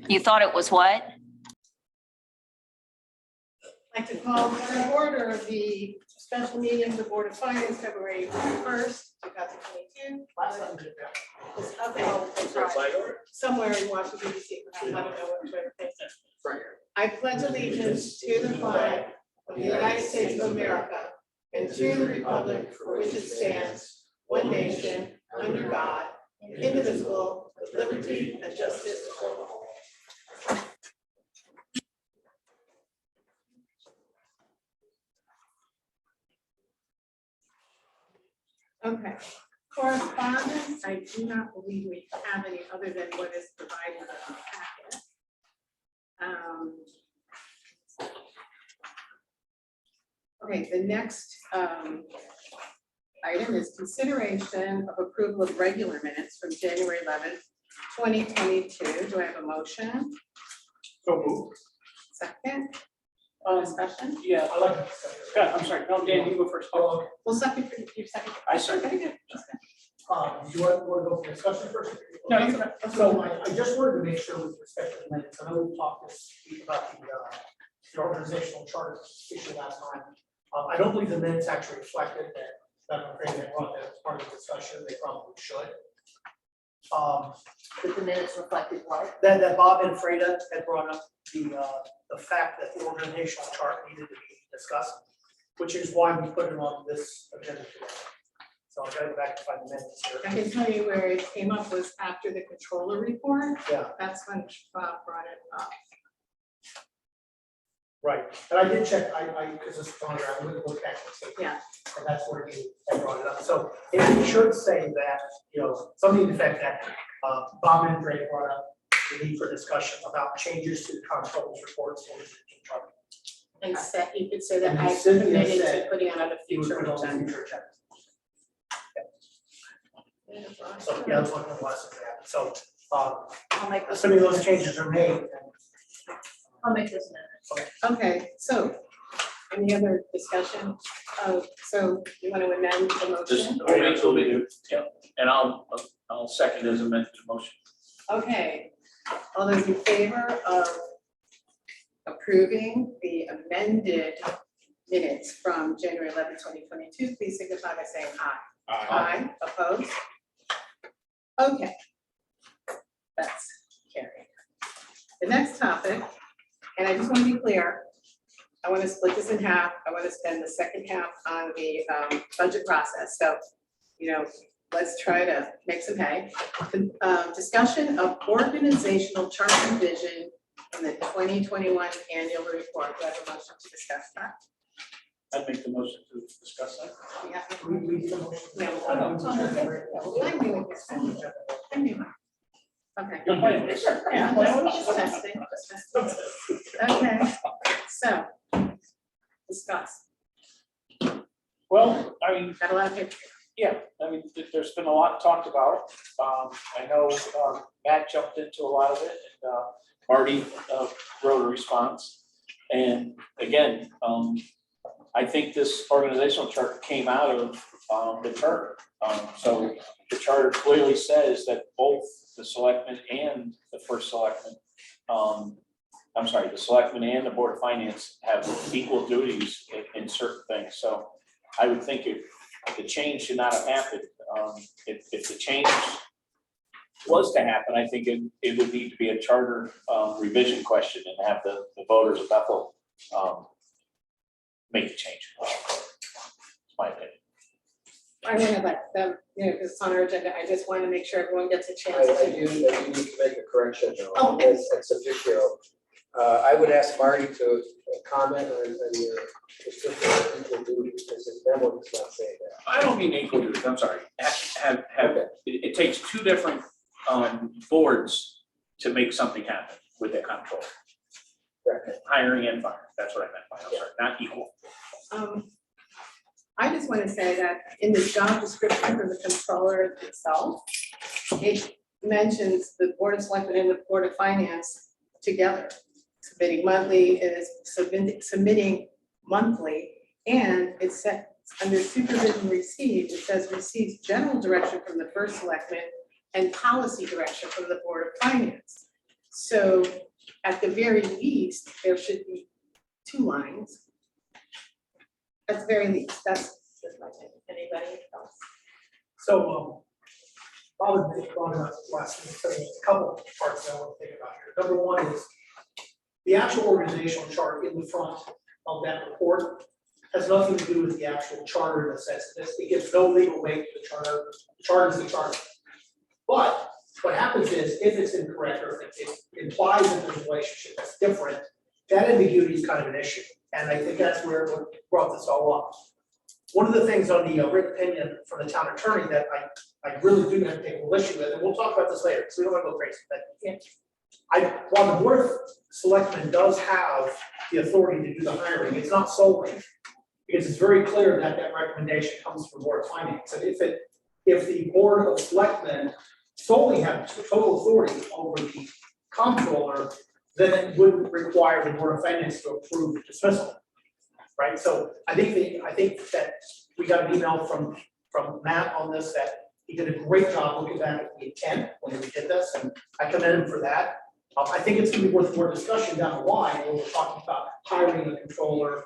You thought it was what? I'd like to call to order the special meeting of the Board of Finance, February 1st, 2022. Okay, somewhere in Washington DC, but I don't know what place it is. I pledge allegiance to the flag of the United States of America and to the republic for which it stands, one nation, under God, indivisible, with liberty and justice for all. Okay, correspondence, I do not believe we have any other than what is provided in the packet. Okay, the next item is consideration of approval of regular minutes from January 11th, 2022. Do I have a motion? So moved. Second? Discussion? Yeah, I like it. Yeah, I'm sorry. No, Dan, you go first. Oh, okay. Well, second for your second. I second. Okay, good. Do you want to go for discussion first? No, you can. So I just wanted to make sure with respect to the minutes, I know we talked this week about the organizational chart issue last time. I don't believe the minutes actually reflected that I'm afraid they brought that as part of the discussion, they probably should. But the minutes reflected what? That Bob and Freda had brought up the fact that the organizational chart needed to be discussed, which is why we put it on this agenda today. So I'll gotta go back and find the minutes here. I can tell you where it came up was after the controller report. Yeah. That's when Bob brought it up. Right, and I did check, because it's on there, I would look back and see. Yeah. And that's where you had brought it up. So it should say that, something to the effect that Bob and Ray brought up the need for discussion about changes to the comptroller's reports. And said, you could say that And I specifically committed to said putting it on a You would future put it on agenda. future agenda. So, yeah, that's one of the lessons we have. So, I'll make this. assuming those changes are made, then. I'll make this minute. Okay, so any other discussion? So you want to amend the Just motion? wait until we do. Yeah, and I'll second as amended motion. Okay, all those in favor of approving the amended minutes from January 11th, 2022, please signify by saying aye. Aye, opposed? Okay. That's carried. The next topic, and I just want to be clear, I want to split this in half. I want to spend the second half on the budget process. So, let's try to make some hay. Discussion of organizational chart and vision in the 2021 annual report. Do I have a motion to discuss that? I'd make the motion to discuss that. Yeah. We need a motion. No, I'm doing this. I'm doing it. Okay. You're playing this. Yeah, just testing. Okay, so, discuss. Well, I mean, Got a lot of paper. yeah, I mean, there's been a lot talked about. I know Matt jumped into a lot of it and Marty wrote a response. And again, I think this organizational chart came out of the charter. So the charter clearly says that both the selectmen and the first selectman, the selectmen and the Board of Finance have equal duties in certain things. So I would think if the change should not have happened, if the change was to happen, I think it would need to be a charter revision question and have the voters of Bethel make the change. That's my opinion. I want to let them, because it's on our agenda, I just want to make sure everyone gets a chance I to. do need to make a correction though. Oh. It's official. I would ask Marty to comment on your description of equal duty because his memo does not say that. I don't mean equal duties, I'm sorry. Okay. It takes two different boards to make something happen with that control. Correct. Hiring and firing, that's what I meant by, I'm sorry, not equal. I just want to say that in the job description for the controller itself, it mentions the Board of Selectmen and the Board of Finance together. Submitting monthly is submitting monthly, and it's set under supervision received. It says receives general direction from the first selectman and policy direction from the Board of Finance. So at the very least, there should be 2 lines. At the very least, that's just my opinion. Anybody else? So, I would make brought up last week, so there's a couple parts that I want to think about here. Number one is the actual organizational chart in the front of that report has nothing to do with the actual charter in the sense that it gives no legal weight to the charter. The charter is the charter. But what happens is, if it's incorrect or if it implies that there's a relationship that's different, that ambiguity is kind of an issue. And I think that's where what brought this all up. One of the things on the written opinion from the town attorney that I really do have to take a little issue with, and we'll talk about this later, because we don't want to go crazy, but while the board of selectmen does have the authority to do the hiring, it's not solely, because it's very clear that that recommendation comes from board of finance. And if the board of selectmen solely have total authority over the comptroller, then it wouldn't require the board of finance to approve dismissal. Right, so I think that we got an email from Matt on this, that he did a great job looking back at the intent when we did this, and I commend him for that. I think it's gonna be worth more discussion down the line when we're talking about hiring a controller,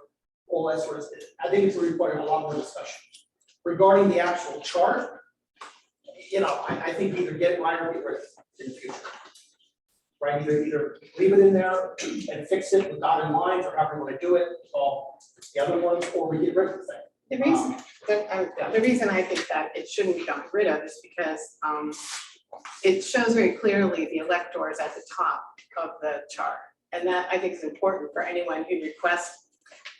all that sort of stuff. I think it's gonna require a lot more discussion. Regarding the actual chart, I think either get it right or get rid of it in the future. Right, either leave it in there and fix it with dotted lines or however you want to do it, all the other ones, or we get rid of the thing. The reason I think that it shouldn't be gotten rid of is because it shows very clearly the electors at the top of the chart. And that I think is important for anyone who requests,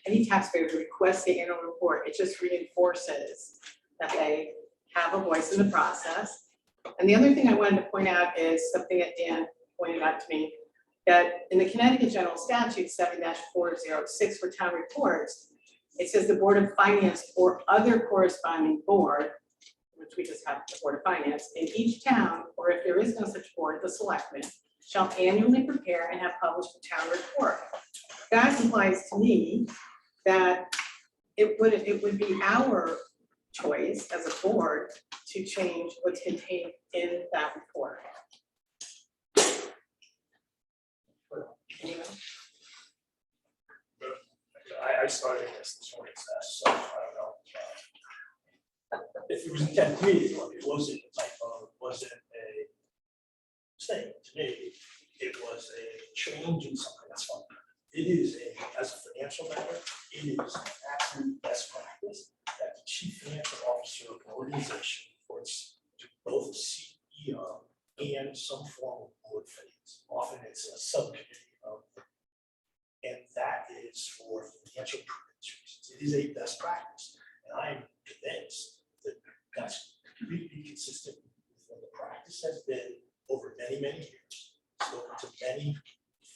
any taxpayer who requests the annual report. It just reinforces that they have a voice in the process. And the other thing I wanted to point out is something that Dan pointed out to me, that in the Connecticut General Statute 7-406 for town reports, it says the Board of Finance or other corresponding board, which we just have the Board of Finance, in each town, or if there is no such board, the selectmen, shall annually prepare and have published a town report. That implies to me that it would be our choice as a board to change what's contained in that report. Anyone? I started this morning, so I don't know. If it was intended to me, it wasn't a typo, it wasn't a mistake to me, it was a change in something that's fun. It is as a financial matter, it is an absolute best practice that the chief financial officer of an organization reports to both the CEO and some form of board finance. Often it's a subcommittee of, and that is for financial prudence reasons. It is a best practice, and I am convinced that that's completely consistent with what the practice has been over many, many years. Spoken to many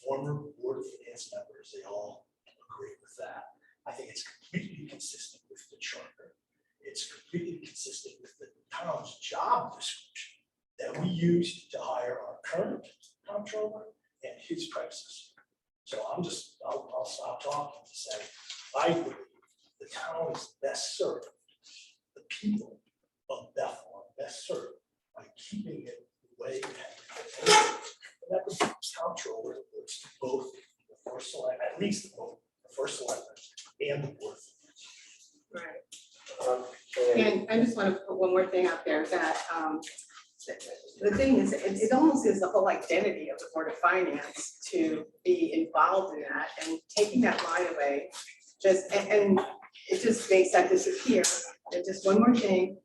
former board of finance members, they all agree with that. I think it's completely consistent with the charter. It's completely consistent with the town's job description that we used to hire our current comptroller and his predecessor. So I'll stop talking to say, I believe the town is best served, the people of Bethel are best served by keeping it the way it has been. And that the comptroller reports to both the first select, at least the first selectman and the board. Right. And I just want to put one more thing out there, that the thing is, it almost is the whole identity of the Board of Finance to be involved in that, and taking that line away, and it just makes that disappear. And just one more thing,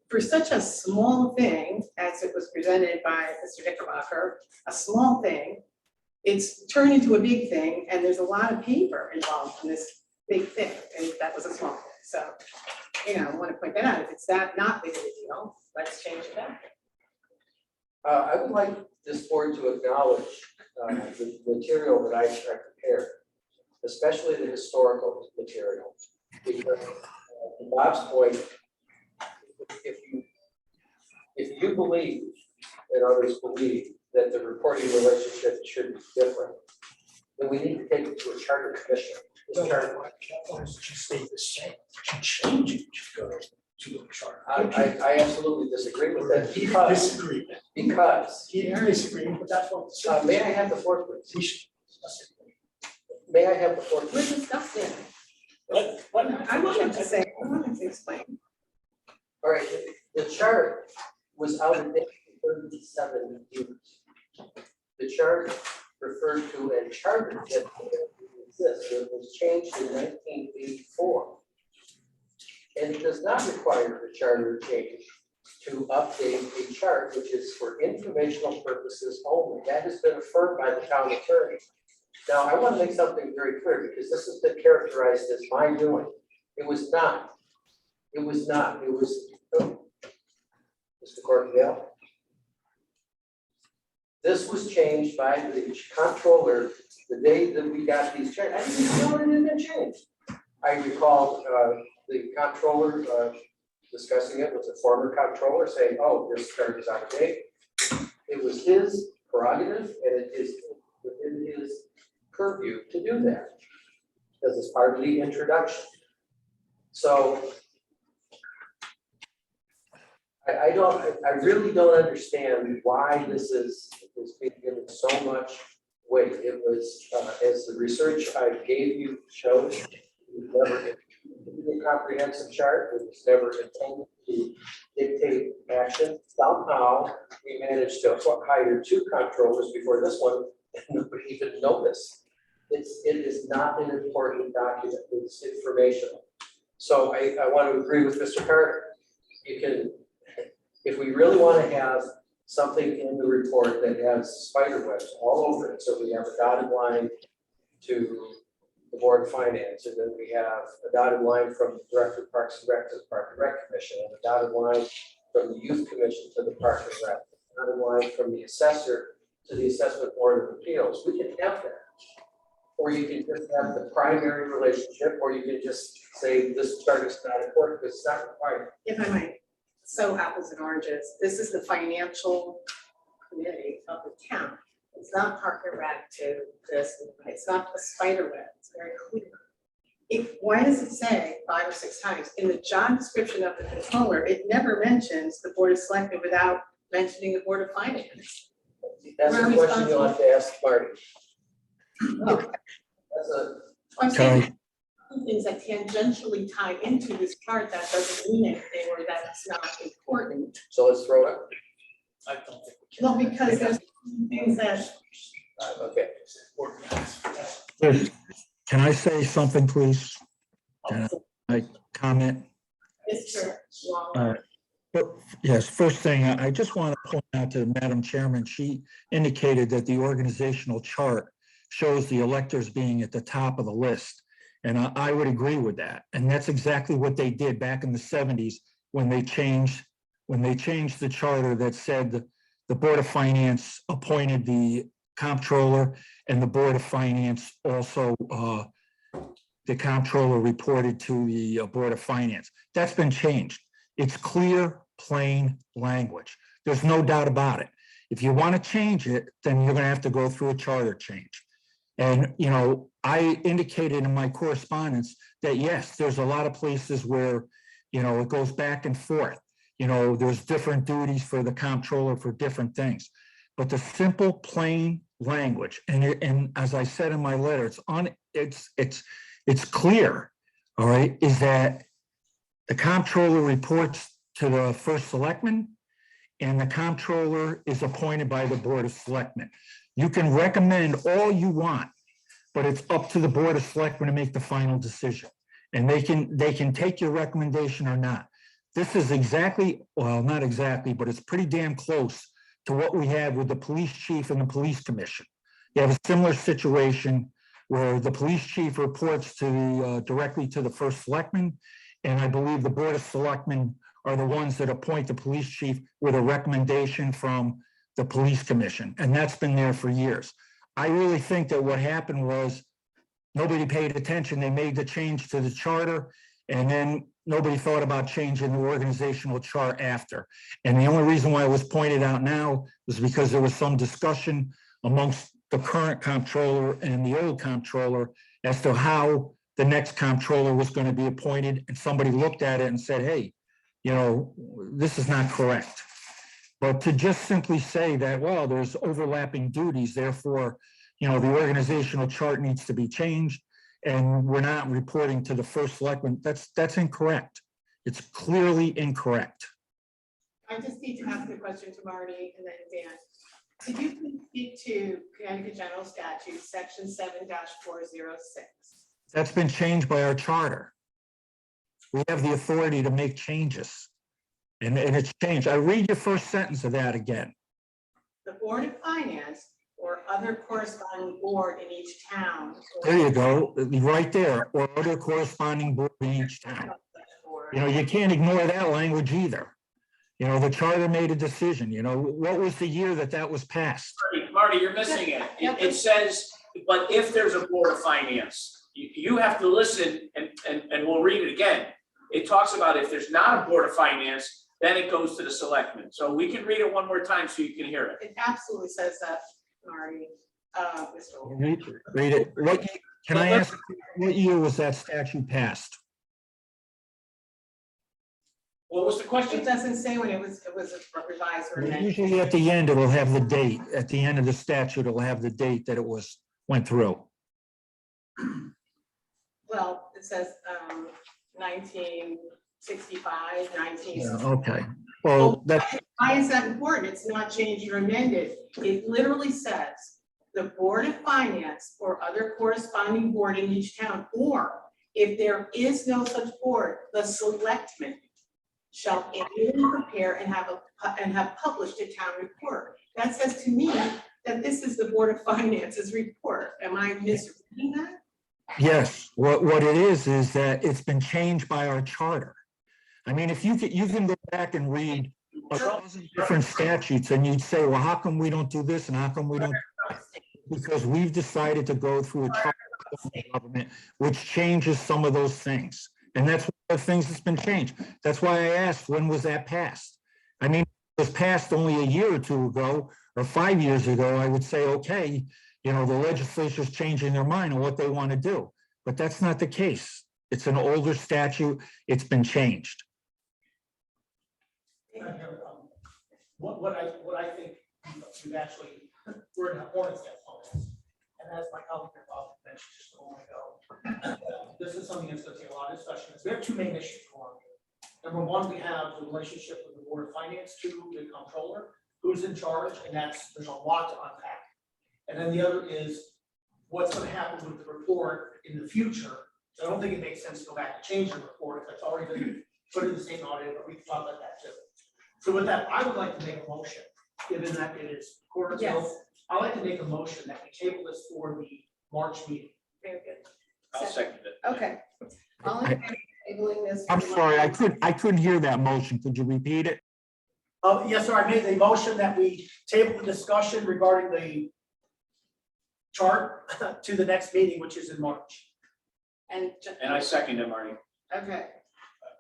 for such a small thing, as it was presented by Mr. Knickerbocker, a small thing, it's turned into a big thing, and there's a lot of paper involved in this big thing, and that was a small thing. So, I want to point that out. If it's that not big of a deal, let's change it up. I would like this board to acknowledge the material that I prepared, especially the historical material, because to Bob's point, if you believe and others believe that the reporting relationship should be different, then we need to take it to a charter commission. Why don't you stay the same? You change it, you go to a charter. I absolutely disagree with that He because, disagreed. because, He disagreed, but that's what. may I have the floor, please? We should discuss it. May I have the floor, We're please? discussing. Let- I wanted to say, I wanted to explain. All right, the chart was out of date for 37 years. The chart referred to a charter that exists, it was changed in 1984. And it does not require a charter change to update a chart, which is for informational purposes only. That has been affirmed by the town attorney. Now, I want to make something very clear, because this has been characterized as my doing. It was not. It was not. It was, Mr. Cortondale. This was changed by the comptroller the day that we got these charts. I didn't even know it had been changed. I recall the comptroller discussing it with the former comptroller, saying, "Oh, this chart is out of date." It was his prerogative, and it is within his purview to do that, because it's part of the introduction. So I really don't understand why this is being given so much weight. It was, as the research I gave you shows, it was never a comprehensive chart. It was never intended to dictate action. Somehow, we managed to hire 2 comptrollers before this one, and nobody even noticed. It is not an important document. It's informational. So I want to agree with Mr. Carter. You can, if we really want to have something in the report that has spider webs all over it, so we have a dotted line to the Board of Finance, and then we have a dotted line from the Director of Parks and Rec to the Park and Rec Commission, and a dotted line from the Youth Commission to the Park and Rec, a dotted line from the Assessor to the Assessment Board of Appeals. We can have that. Or you can just have the primary relationship, or you can just say this chart is not important because it's not required. If I might, so apples and oranges, this is the financial committee of the town. It's not Park and Rec to this, it's not a spider web, it's very clear. Why does it say 5 or 6 times? In the job description of the controller, it never mentions the Board of Selectmen without mentioning the Board of Finance. That's a question you'll have to ask Marty. Okay. That's a, I'm saying things that tangentially tie into this chart, that doesn't mean anything or that it's not important. so let's throw it. I don't think we can. Well, because there's things that, Okay. Can I say something, please? Can I comment? Mr. Long. But yes, first thing, I just want to point out to Madam Chairman, she indicated that the organizational chart shows the electors being at the top of the list. And I would agree with that. And that's exactly what they did back in the 70s when they changed the charter that said the Board of Finance appointed the comptroller, and the Board of Finance also, the comptroller reported to the Board of Finance. That's been changed. It's clear, plain language. There's no doubt about it. If you want to change it, then you're going to have to go through a charter change. And, you know, I indicated in my correspondence that, yes, there's a lot of places where, you know, it goes back and forth. You know, there's different duties for the comptroller for different things. But the simple, plain language, and as I said in my letter, it's clear, all right, is that the comptroller reports to the first selectman, and the comptroller is appointed by the Board of Selectmen. You can recommend all you want, but it's up to the Board of Selectmen to make the final decision. And they can take your recommendation or not. This is exactly, well, not exactly, but it's pretty damn close to what we have with the police chief and the police commission. You have a similar situation where the police chief reports to the directly to the first selectman, and I believe the Board of Selectmen are the ones that appoint the police chief with a recommendation from the police commission, and that's been there for years. I really think that what happened was nobody paid attention. They made the change to the charter, and then nobody thought about changing the organizational chart after. And the only reason why it was pointed out now was because there was some discussion amongst the current comptroller and the old comptroller as to how the next comptroller was going to be appointed. And somebody looked at it and said, hey, this is not correct. But to just simply say that, well, there's overlapping duties, therefore, the organizational chart needs to be changed, and we're not reporting to the first selectman, that's incorrect. It's clearly incorrect. I just need to ask a question to Marty and then Dan. Did you please speak to Connecticut General Statute, section 7-406? That's been changed by our charter. We have the authority to make changes. And it's changed. I read your first sentence of that again. The Board of Finance or other corresponding board in each town. There you go, right there, or other corresponding board in each town. You can't ignore that language either. The charter made a decision, what was the year that was passed? Marty, you're missing it. It says, but if there's a Board of Finance, you have to listen and we'll read it again. It talks about if there's not a Board of Finance, then it goes to the selectmen. So we can read it one more time so you can hear it. It absolutely says that, Marty. Mr. Wolf. Read it. Can I ask, what year was that statute passed? What was the question? It doesn't say when it was revised or amended. Usually at the end, it will have the date. At the end of the statute, it will have the date that it went through. Well, it says 1965, 19. Yeah, okay. Well, that's, Why is that important? It's not changed or amended. It literally says the Board of Finance or other corresponding board in each town, or if there is no such board, the selectmen shall annually prepare and have published a town report. That says to me that this is the Board of Finance's report. Am I misreading that? yes, what it is that it's been changed by our charter. I mean, if you can go back and read 1,000 different statutes and you'd say, well, how come we don't do this and how come we don't? Because we've decided to go through a charter of government, which changes some of those things. And that's one of the things that's been changed. That's why I asked, when was that passed? I mean, it was passed only a year or two ago, or 5 years ago, I would say, okay, the legislature's changing their mind on what they want to do. But that's not the case. It's an older statute. It's been changed. What I think we've actually, we're in a hornet's nest on this. And as my colleague mentioned just a moment ago, this is something that's going to take a lot of discussion. We have two main issues going on here. Number one, we have the relationship with the Board of Finance, two, the comptroller, who's in charge, and there's a lot to unpack. And then the other is what's going to happen with the report in the future. So I don't think it makes sense to go back and change the report if that's already been put in the state audit, but we can talk about that too. So with that, I would like to make a motion, given that it is quarter till. Yes. I'd like to make a motion that we table this for the March meeting. Very good. I'll second it. Okay. All in favor of tabling this? I'm sorry, I couldn't hear that motion. Could you repeat it? Yes, sir, I made the motion that we table the discussion regarding the chart to the next meeting, which is in March. And I second it, Marty. okay,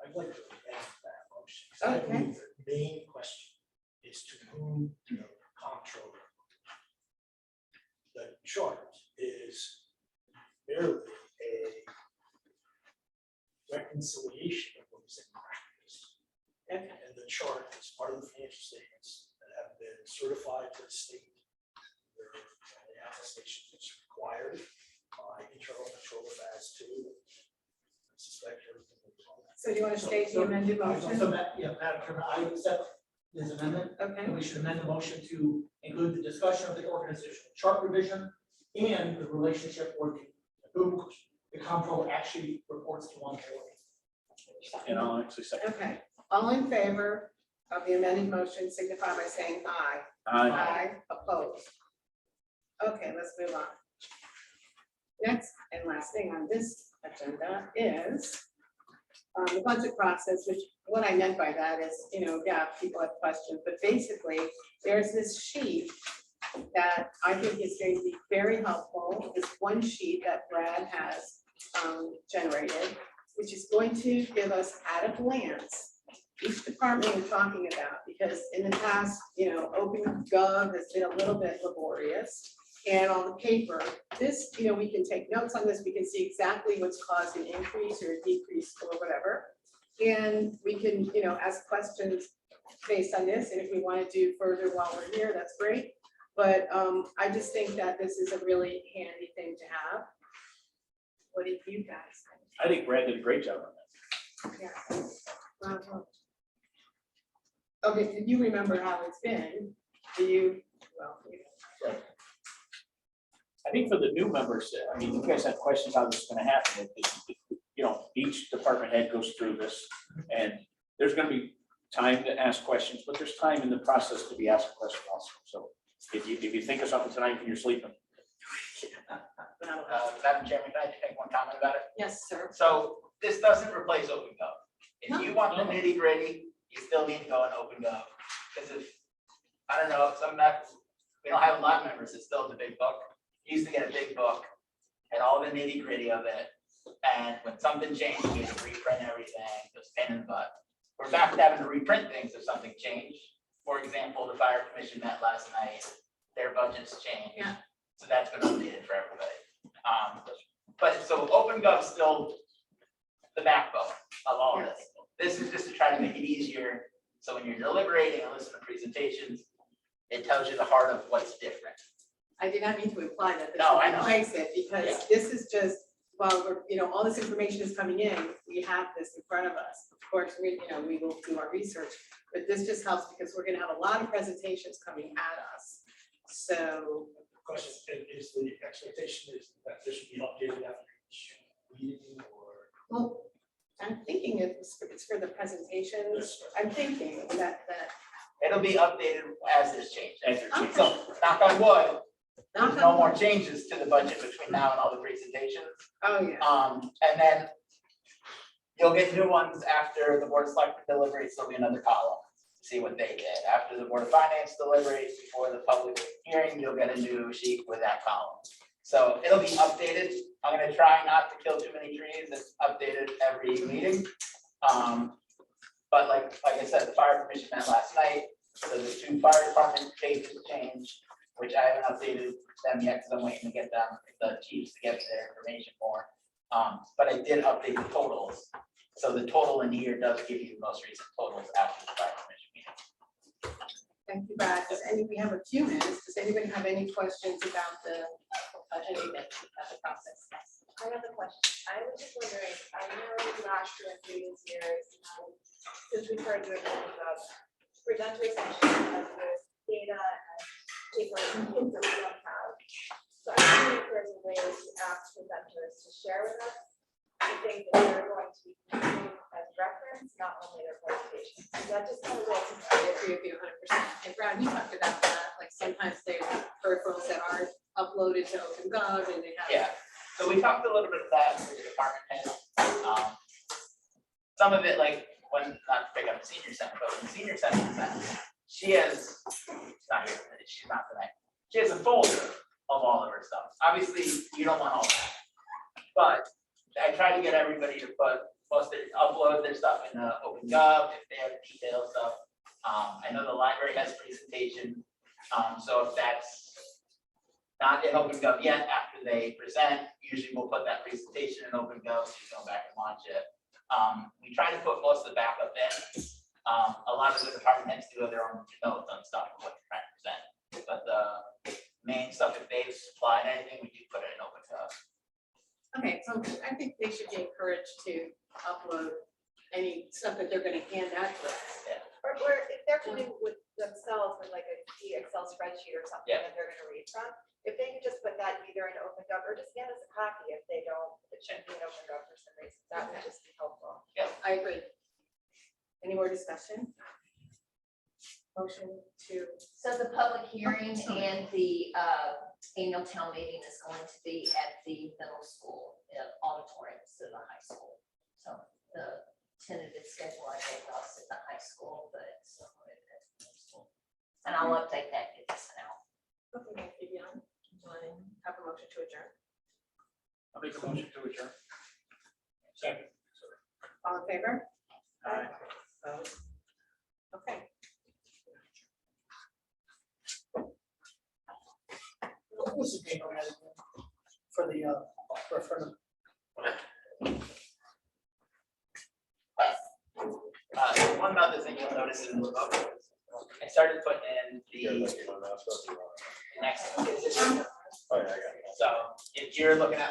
I'd like to ask that motion. 'Cause I Okay. believe the main question is to whom the comptroller. The chart is merely a reconciliation of what is in practice. okay, And the chart is part of the financial statements that have been certified to the state. Where the attestation is required by internal control as to. I suspect everything will be on that. so do you want to state the amended motion? So Madam Chairman, I accept this amendment, Okay, and we should amend the motion to include the discussion of the organizational chart revision and the relationship with who the comptroller actually reports to on board. And I'll actually second. okay. All in favor of the amended motion signify by saying aye. Aye. Opposed. Okay, let's move on. Next and last thing on this agenda is the budget process, which what I meant by that is, yeah, people have questions, but basically there's this sheet that I think is going to be very helpful. This one sheet that Brad has generated, which is going to give us at a glance each department we're talking about, because in the past, OpenGov has been a little bit laborious. And on the paper, this, we can take notes on this, we can see exactly what's caused an increase or a decrease or whatever. And we can, ask questions based on this, and if we want to do further while we're here, that's great. But I just think that this is a really handy thing to have. What did you guys I think Brad did a great job on that. think? Yeah. Okay, did you remember how it's been? Do you, well, I think for the new members, I mean, you guys have questions how this is gonna happen. Each department head goes through this, and there's gonna be time to ask questions, but there's time in the process to be asking questions also. So if you think of something tonight when you're sleeping, Madam Chairman, can I just make one comment about it? yes, sir. So this doesn't replace OpenGov. No. If you want the nitty gritty, you still need to go on OpenGov. Because if, I don't know, we don't have a lot of members, it's still the big book. You used to get a big book and all the nitty gritty of it. And when something changed, you had to reprint everything, just pain in the butt. We're back to having to reprint things if something changed. For example, the fire commission met last night, their budgets changed. Yeah. So that's been updated for everybody. But so OpenGov is still the backbone of all of this. This is just to try to make it easier. So when you're deliberating and listening to presentations, it tells you the heart of what's different. I did not mean to imply that this No, I would know. replace it, because Yeah. this is just, while we're, all this information is coming in, we have this in front of us. Of course, we will do our research, but this just helps because we're gonna have a lot of presentations coming at us. So, Question, is the expectation is that this should be updated after each meeting or? well, I'm thinking it's for the presentations. I'm thinking that, It'll be updated as there's change. Okay. So knock on wood, not, there's no more changes to the budget between now and all the presentations. oh, yeah. And then you'll get new ones after the board of selectmen deliberates, there'll be another column, see what they did. After the board of finance deliberates, before the public hearing, you'll get a new sheet with that column. So it'll be updated. I'm gonna try not to kill too many trees. It's updated every meeting. But like I said, the fire commission met last night, so the 2 fire department pages changed, which I haven't updated them yet because I'm waiting to get them, the chiefs to get their information more. But I did update the totals. So the total in here does give you the most recent totals after the fire commission meeting. Thank you, Brad. We have a few minutes. Does anybody have any questions about anything about the process? I have a question. I was just wondering, I know last year and previous years, since we started doing the presenter session of this data and paper and things that we don't have. So I'm wondering if there's a way to ask presenters to share with us the things that they're going to be using as reference, not only their presentation. Is that just kind of like? I agree with you 100%. And Brad, you talked about that, like sometimes they have peripherals that aren't uploaded to OpenGov and they have. Yeah, so we talked a little bit of that with the department head. Some of it, like, when, not to pick up the senior center, but when the senior center is at, she has, she's not tonight. She has a folder of all of her stuff. Obviously, you don't want all that. But I try to get everybody to upload their stuff in OpenGov if they have detailed stuff. I know the library has a presentation, so if that's not in OpenGov yet, after they present, usually we'll put that presentation in OpenGov, so you go back and watch it. We try to put most of the backup in. A lot of the department heads do have their own notes on stuff of what they're trying to present. But the main stuff, if they've supplied anything, we do put it in OpenGov. Okay, so I think they should be encouraged to upload any stuff that they're gonna hand out to us. Or if they're coming with themselves with like a Excel spreadsheet or something Yeah. that they're gonna read from, if they could just put that either in OpenGov or just hand us a copy if they don't, if it shouldn't be in OpenGov for some reason, that would just be helpful. I agree. Any more discussion? Motion to, So the public hearing and the annual town meeting is going to be at the middle school auditorium instead of the high school. So the tentative schedule I gave us at the high school, but it's at the middle school. And I'll update that, get this out. okay, thank you, Bjorn. Do I have a motion to adjourn? I'll make a motion to adjourn. Second. All in favor? Aye. Okay. What was the date on that again? For the referendum? one other thing you'll notice in the book, I started putting in the next. Oh, yeah, I got it. So if you're looking at